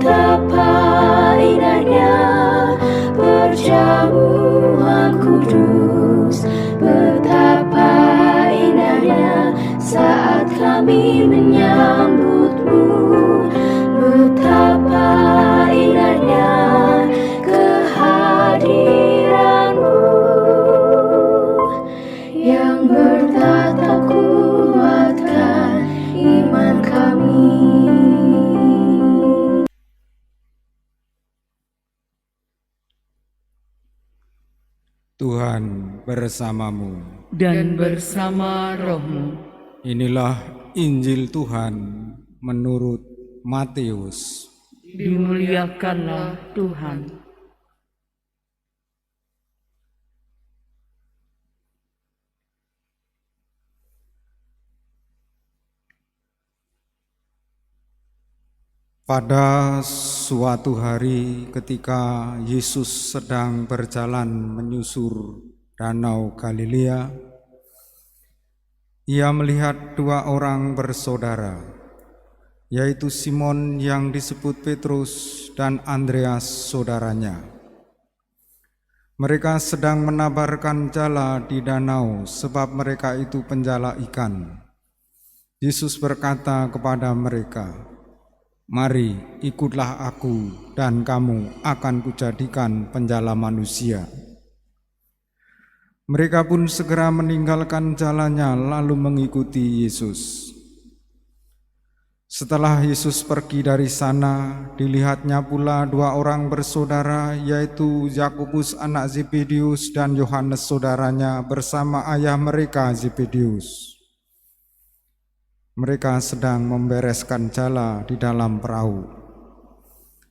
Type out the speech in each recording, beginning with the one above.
Betapa indahnya perjamuan kudus, betapa indahnya saat kami menyambutmu, betapa indahnya kehadiranmu yang bertatap kuatkan iman kami. Tuhan bersamamu dan bersama rohmu. Inilah Injil Tuhan menurut Matius. Dimuliakanlah Tuhan. Pada suatu hari ketika Yesus sedang berjalan menyusur Danau Galilea, Ia melihat dua orang bersaudara, yaitu Simon yang disebut Petrus dan Andreas saudaranya. Mereka sedang menabarkan jala di danau sebab mereka itu penjala ikan. Yesus berkata kepada mereka, "Mari, ikutlah aku dan kamu akan kujadikan penjala manusia." Mereka pun segera meninggalkan jalannya lalu mengikuti Yesus. Setelah Yesus pergi dari sana, dilihatnya pula dua orang bersaudara, yaitu Yakobus anak Zebedius dan Yohanes saudaranya bersama ayah mereka Zebedius. Mereka sedang membereskan jala di dalam perahu.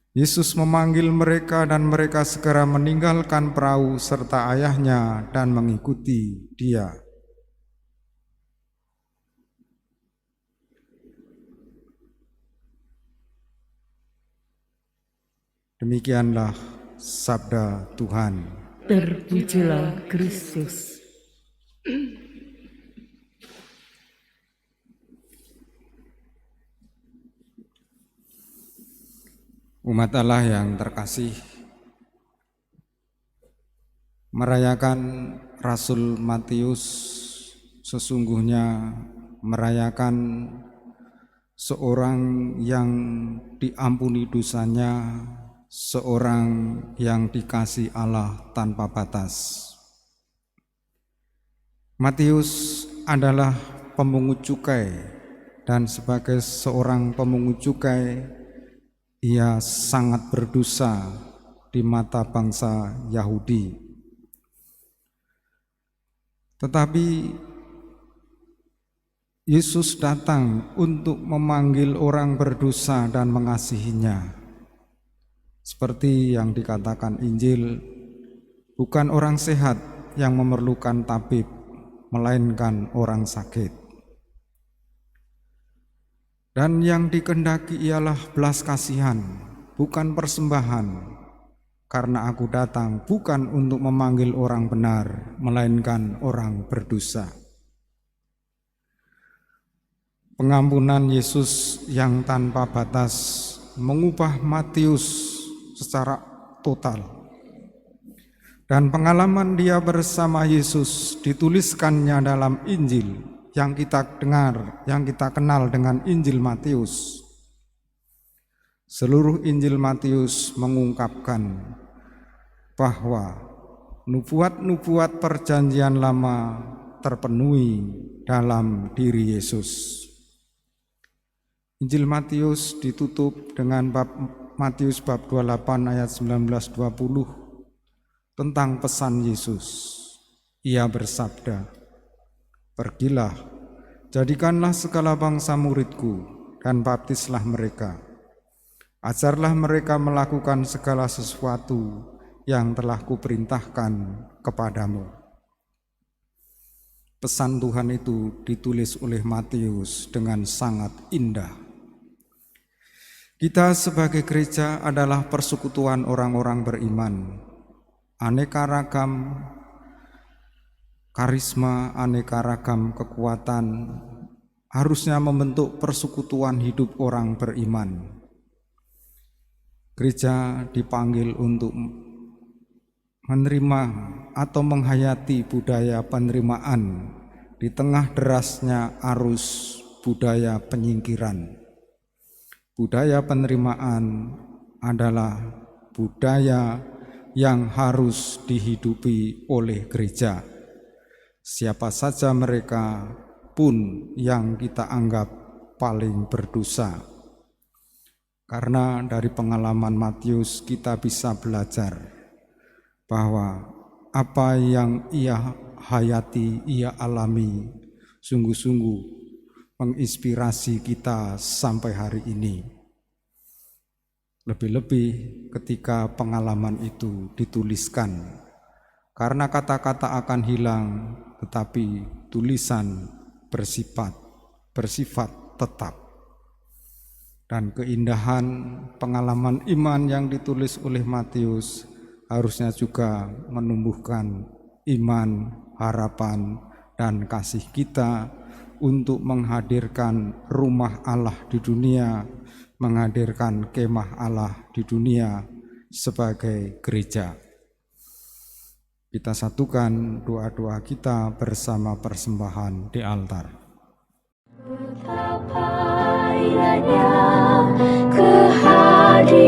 Yesus memanggil mereka dan mereka segera meninggalkan perahu serta ayahnya dan mengikuti Dia. Demikianlah sabda Tuhan. Terpujilah Kristus. Umat Allah yang terkasih, merayakan Rasul Matius sesungguhnya merayakan seorang yang diampuni dosanya, seorang yang dikasihi Allah tanpa batas. Matius adalah pemungut cukai, dan sebagai seorang pemungut cukai, ia sangat berdosa di mata bangsa Yahudi. Tetapi Yesus datang untuk memanggil orang berdosa dan mengasihinya. Seperti yang dikatakan Injil, bukan orang sehat yang memerlukan tabib, melainkan orang sakit. Dan yang dikehendaki ialah belas kasihan, bukan persembahan, karena aku datang bukan untuk memanggil orang benar, melainkan orang berdosa. Pengampunan Yesus yang tanpa batas mengubah Matius secara total. Dan pengalaman dia bersama Yesus dituliskannya dalam Injil yang kita dengar, yang kita kenal dengan Injil Matius. Seluruh Injil Matius mengungkapkan bahwa nubuat-nubuat perjanjian lama terpenuhi dalam diri Yesus. Injil Matius ditutup dengan Matius bab 28 ayat 19-20 tentang pesan Yesus. Ia bersabda, "Pergilah, jadikanlah segala bangsa muridku, dan baptislah mereka. Ajarlah mereka melakukan segala sesuatu yang telah kuperintahkan kepadamu." Pesan Tuhan itu ditulis oleh Matius dengan sangat indah. Kita sebagai gereja adalah persekutuan orang-orang beriman. Aneka ragam karisma, aneka ragam kekuatan harusnya membentuk persekutuan hidup orang beriman. Gereja dipanggil untuk menerima atau menghayati budaya penerimaan di tengah derasnya arus budaya penyingkiran. Budaya penerimaan adalah budaya yang harus dihidupi oleh gereja. Siapa saja mereka pun yang kita anggap paling berdosa. Karena dari pengalaman Matius kita bisa belajar bahwa apa yang ia hayati, ia alami, sungguh-sungguh menginspirasi kita sampai hari ini. Lebih-lebih ketika pengalaman itu dituliskan, karena kata-kata akan hilang, tetapi tulisan bersifat tetap. Dan keindahan pengalaman iman yang ditulis oleh Matius harusnya juga menumbuhkan iman, harapan, dan kasih kita untuk menghadirkan rumah Allah di dunia, menghadirkan kemah Allah di dunia sebagai gereja. Kita satukan doa-doa kita bersama persembahan di altar. Betapa indahnya kehadiran